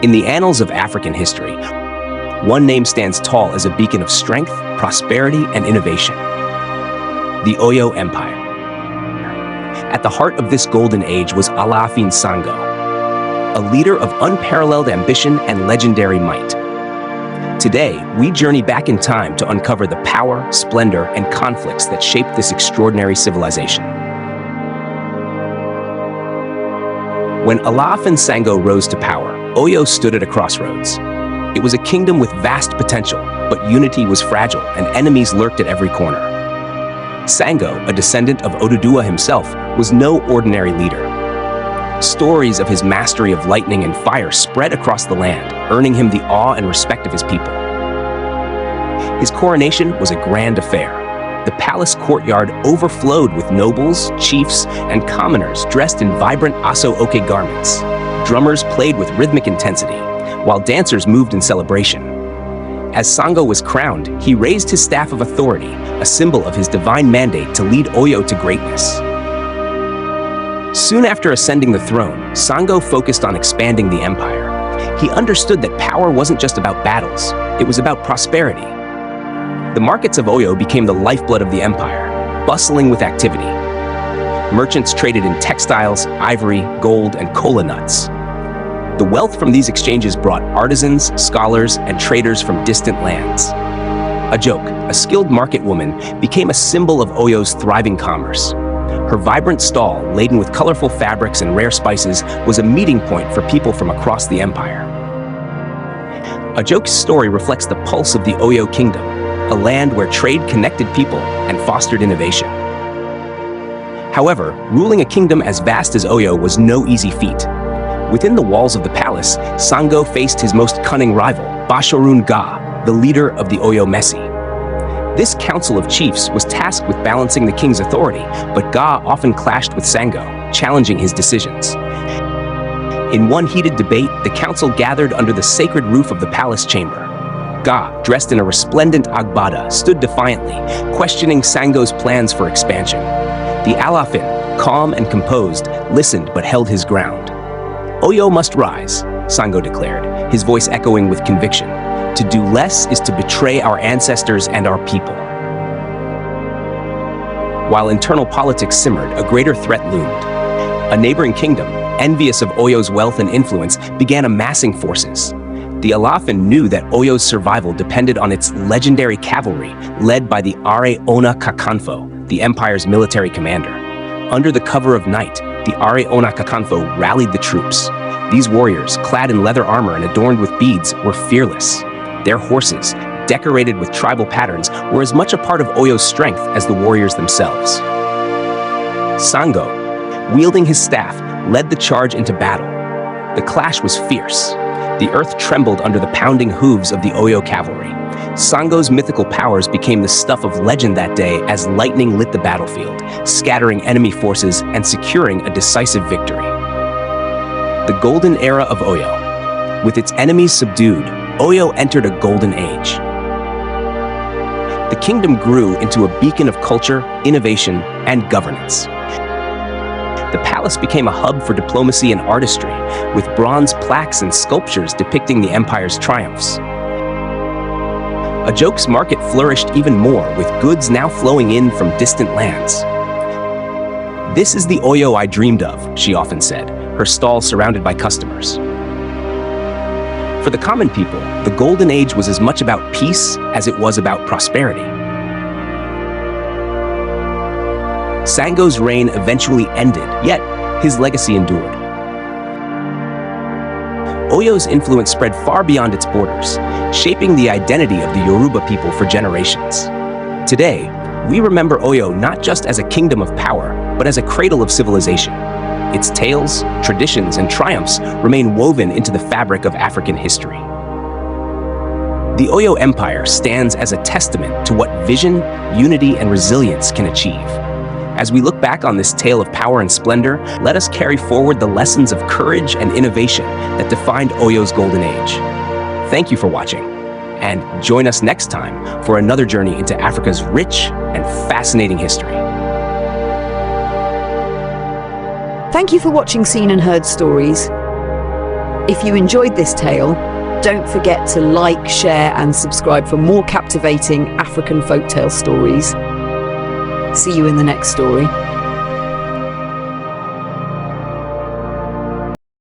In the annals of African history, one name stands tall as a beacon of strength, prosperity, and innovation: the Oyo Empire. At the heart of this golden age was Alaafin Sango, a leader of unparalleled ambition and legendary might. Today, we journey back in time to uncover the power, splendor, and conflicts that shaped this extraordinary civilization. When Alaafin Sango rose to power, Oyo stood at a crossroads. It was a kingdom with vast potential, but unity was fragile and enemies lurked at every corner. Sango, a descendant of Oduduwa himself, was no ordinary leader. Stories of his mastery of lightning and fire spread across the land, earning him the awe and respect of his people. His coronation was a grand affair. The palace courtyard overflowed with nobles, chiefs, and commoners dressed in vibrant aso-oke garments. Drummers played with rhythmic intensity, while dancers moved in celebration. As Sango was crowned, he raised his staff of authority, a symbol of his divine mandate to lead Oyo to greatness. Soon after ascending the throne, Sango focused on expanding the empire. He understood that power wasn't just about battles, it was about prosperity. The markets of Oyo became the lifeblood of the empire, bustling with activity. Merchants traded in textiles, ivory, gold, and kola nuts. The wealth from these exchanges brought artisans, scholars, and traders from distant lands. Ajoke, a skilled market woman, became a symbol of Oyo's thriving commerce. Her vibrant stall, laden with colorful fabrics and rare spices, was a meeting point for people from across the empire. Ajoke's story reflects the pulse of the Oyo kingdom, a land where trade connected people and fostered innovation. However, ruling a kingdom as vast as Oyo was no easy feat. Within the walls of the palace, Sango faced his most cunning rival, Bashorun Gaa, the leader of the Oyo Mesi. This council of chiefs was tasked with balancing the king's authority, but Gaa often clashed with Sango, challenging his decisions. In one heated debate, the council gathered under the sacred roof of the palace chamber. Gaa, dressed in a resplendent agbada, stood defiantly, questioning Sango's plans for expansion. The Alaafin, calm and composed, listened but held his ground. Oyo must rise, Sango declared, his voice echoing with conviction. To do less is to betray our ancestors and our people. While internal politics simmered, a greater threat loomed. A neighboring kingdom, envious of Oyo's wealth and influence, began amassing forces. The Alaafin knew that Oyo's survival depended on its legendary cavalry, led by the Are Ona Kakanfo, the empire's military commander. Under the cover of night, the Are Ona Kakanfo rallied the troops. These warriors, clad in leather armor and adorned with beads, were fearless. Their horses, decorated with tribal patterns, were as much a part of Oyo's strength as the warriors themselves. Sango, wielding his staff, led the charge into battle. The clash was fierce. The earth trembled under the pounding hooves of the Oyo cavalry. Sango's mythical powers became the stuff of legend that day as lightning lit the battlefield, scattering enemy forces and securing a decisive victory. The golden era of Oyo. With its enemies subdued, Oyo entered a golden age. The kingdom grew into a beacon of culture, innovation, and governance. The palace became a hub for diplomacy and artistry, with bronze plaques and sculptures depicting the empire's triumphs. Ajoke's market flourished even more, with goods now flowing in from distant lands. "This is the Oyo I dreamed of," she often said, her stall surrounded by customers. For the common people, the Golden Age was as much about peace as it was about prosperity. Sango's reign eventually ended, yet his legacy endured. Oyo's influence spread far beyond its borders, shaping the identity of the Yoruba people for generations. Today, we remember Oyo not just as a kingdom of power, but as a cradle of civilization. Its tales, traditions, and triumphs remain woven into the fabric of African history. The Oyo Empire stands as a testament to what vision, unity, and resilience can achieve. As we look back on this tale of power and splendor, let us carry forward the lessons of courage and innovation that defined Oyo's golden age. Thank you for watching, and join us next time for another journey into Africa's rich and fascinating history. Thank you for watching Seen and Heard Stories. If you enjoyed this tale, don't forget to like, share and subscribe for more captivating African folktale stories. See you in the next story.